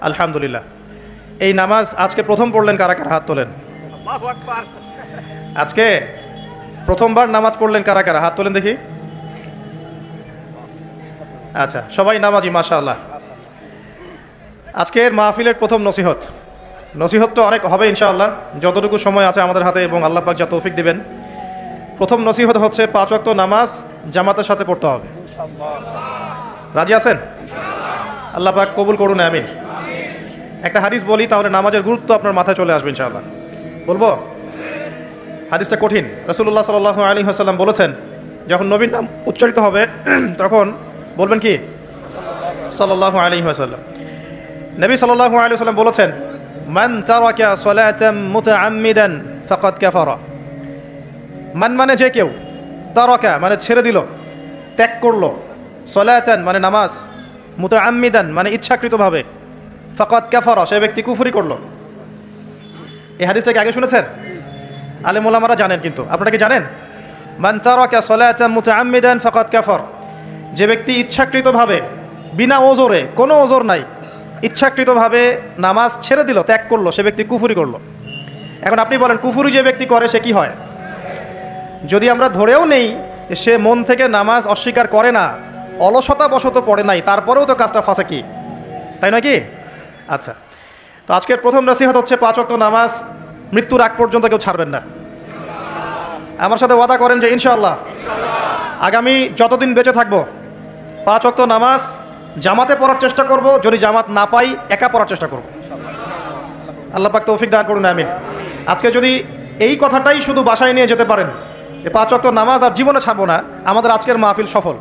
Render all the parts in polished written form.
আলহামদুলিল্লাহ। এই নামাজ আজকে প্রথম পড়লেন কারা কারা? হাত তোলেন। আজকে প্রথমবার নামাজ পড়লেন কারা কারা? হাত তোলেন দেখি। আচ্ছা, সবাই নামাজি মাশাআল্লাহ। আজকের মাহফিলের প্রথম নসিহত তো অনেক হবে ইনশাআল্লাহ, যতটুকু সময় আছে আমাদের হাতে এবং আল্লাহ পাক যা তৌফিক দিবেন। প্রথম নসিহত হচ্ছে 5 ওয়াক্ত নামাজ জামাতের সাথে পড়তে হবে। রাজি আছেন? আল্লাহ পাক কবুল করুন, আমিন। একটা হাদিস বলি, তাহলে নামাজের গুরুত্ব আপনার মাথায় চলে আসবে ইনশাআল্লাহ। বলবো? হাদিসটা কঠিন। রাসূলুল্লাহ সাল্লাল্লাহু আলাইহি ওয়াসাল্লাম বলেছেন, যখন নবীর নাম উচ্চারিত হবে তখন বলবেন কি? সাল্লাল্লাহু আলাইহি ওয়াসাল্লাম। নবী সাল্লাল্লাহু আলাইহি ওয়াসাল্লাম বলেছেন, মান তারাকা সালাতাম মুতাআম্মিদান ফাকাদ কাফারা। মান মানে যে কেউ, তারাকা মানে ছেড়ে দিল, ত্যাগ করলো, সালাতান মানে নামাজ, মুতাআম্মিদান মানে ইচ্ছাকৃতভাবে, ফাকাদ কাফারা সে ব্যক্তি কুফরি করলো। এই হাদিসটাকে আগে শুনেছেন? আলেম ওলামারা জানেন, কিন্তু আপনারা কি জানেন? মান তারাকা সালাতাম মুতাআম্মিদান ফাকাদ কাফার, যে ব্যক্তি ইচ্ছাকৃতভাবে, বিনা ওজরে, কোনো ওজর নাই, ইচ্ছাকৃতভাবে নামাজ ছেড়ে দিল, ত্যাগ করলো, সে ব্যক্তি কুফরি করলো। এখন আপনি বলেন, কুফরি যে ব্যক্তি করে সে কি হয়? যদি আমরা ধরেও নেই সে মন থেকে নামাজ অস্বীকার করে না, অলসতা বশত পড়ে নাই, তারপরেও তো কাজটা ফাঁসে, কি তাই নয় কি? আচ্ছা, তো আজকের প্রথম নসিহত হচ্ছে 5 ওয়াক্ত নামাজ মৃত্যুর আগ পর্যন্ত কেউ ছাড়বেন না। আমার সাথে ওয়াদা করেন যে ইনশাআল্লাহ আগামী যতদিন বেঁচে থাকবো 5 ওয়াক্ত নামাজ জামাতে পড়ার চেষ্টা করব, যদি জামাত না পাই একা পড়ার চেষ্টা করব। আল্লাহ পাক তৌফিক দান করুন, আমিন। আজকে যদি এই কথাটাই শুধু বাসায় নিয়ে যেতে পারেন, 5 ওয়াক্ত নামাজ আর জীবনে ছাড়বো না, আমাদের আজকের মাহফিল সফল।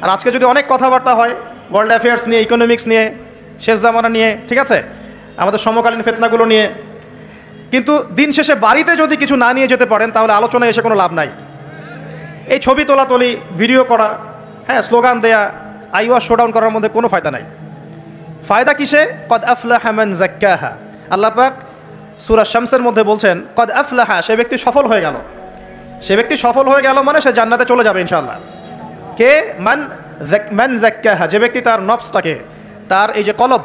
আর আজকে যদি অনেক কথাবার্তা হয় ওয়ার্ল্ড অ্যাফেয়ার্স নিয়ে, ইকোনমিক্স নিয়ে, শেষ জামানা নিয়ে, ঠিক আছে, আমাদের সমকালীন ফিতনাগুলো নিয়ে, কিন্তু দিন শেষে বাড়িতে যদি কিছু না নিয়ে যেতে পারেন তাহলে আলোচনায় এসে কোনো লাভ নাই। এই ছবি তোলাতুলি, ভিডিও করা, হ্যাঁ, স্লোগান দেয়া, আইওয়া শোডাউন করার মধ্যে কোনো ফায়দা নাই। ফায়দা কিসে? কদ আফলাহা মান যাক্কাহা। আল্লাহ পাক সূরা শামসের মধ্যে বলছেন, কদ আফলাহা, সে ব্যক্তি সফল হয়ে গেল। সে ব্যক্তি সফল হয়ে গেল মানে সে জান্নাতে চলে যাবে ইনশাআল্লাহ। কে? মান যাক্কাহা, যে ব্যক্তি তার নফসটাকে, তার এই যে কলব,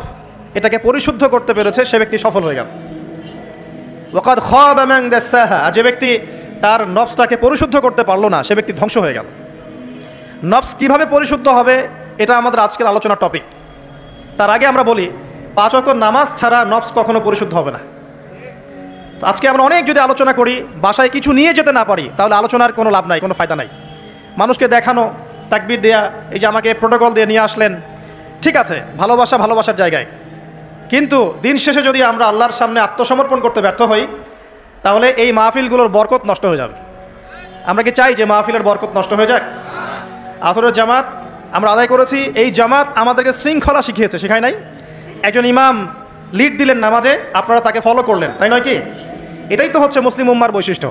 এটাকে পরিশুদ্ধ করতে পেরেছে, সে ব্যক্তি সফল হয়ে গেল। ওয়াকাদ খাবা মান দাসাহা, আর যে ব্যক্তি তার নফসটাকে পরিশুদ্ধ করতে পারলো না, সে ব্যক্তি ধ্বংস হয়ে গেল। নফস কিভাবে পরিশুদ্ধ হবে এটা আমাদের আজকের আলোচনার টপিক। তার আগে আমরা বলি, 5 ওয়াক্ত নামাজ ছাড়া নফস কখনো পরিশুদ্ধ হবে না। তো আজকে আমরা অনেক যদি আলোচনা করি, বাসায় কিছু নিয়ে যেতে না পারি, তাহলে আলোচনার কোনো লাভ নাই, কোনো ফায়দা নাই। মানুষকে দেখানো, তাকবীর দেয়া, এই যে আমাকে প্রোটোকল দিয়ে নিয়ে আসলেন, ঠিক আছে, ভালোবাসা ভালোবাসার জায়গায়, কিন্তু দিন শেষে যদি আমরা আল্লাহর সামনে আত্মসমর্পণ করতে ব্যর্থ হই, তাহলে এই মাহফিলগুলোর বরকত নষ্ট হয়ে যাবে। আমরা কি চাই যে মাহফিলের বরকত নষ্ট হয়ে যাক? আসরের জামাত আমরা আদায় করেছি, এই জামাত আমাদেরকে শৃঙ্খলা শিখিয়েছে, শেখায় নাই? একজন ইমাম লিড দিলেন নামাজে, আপনারা তাকে ফলো করলেন, তাই নয় কি? এটাই তো হচ্ছে মুসলিম উম্মার বৈশিষ্ট্য।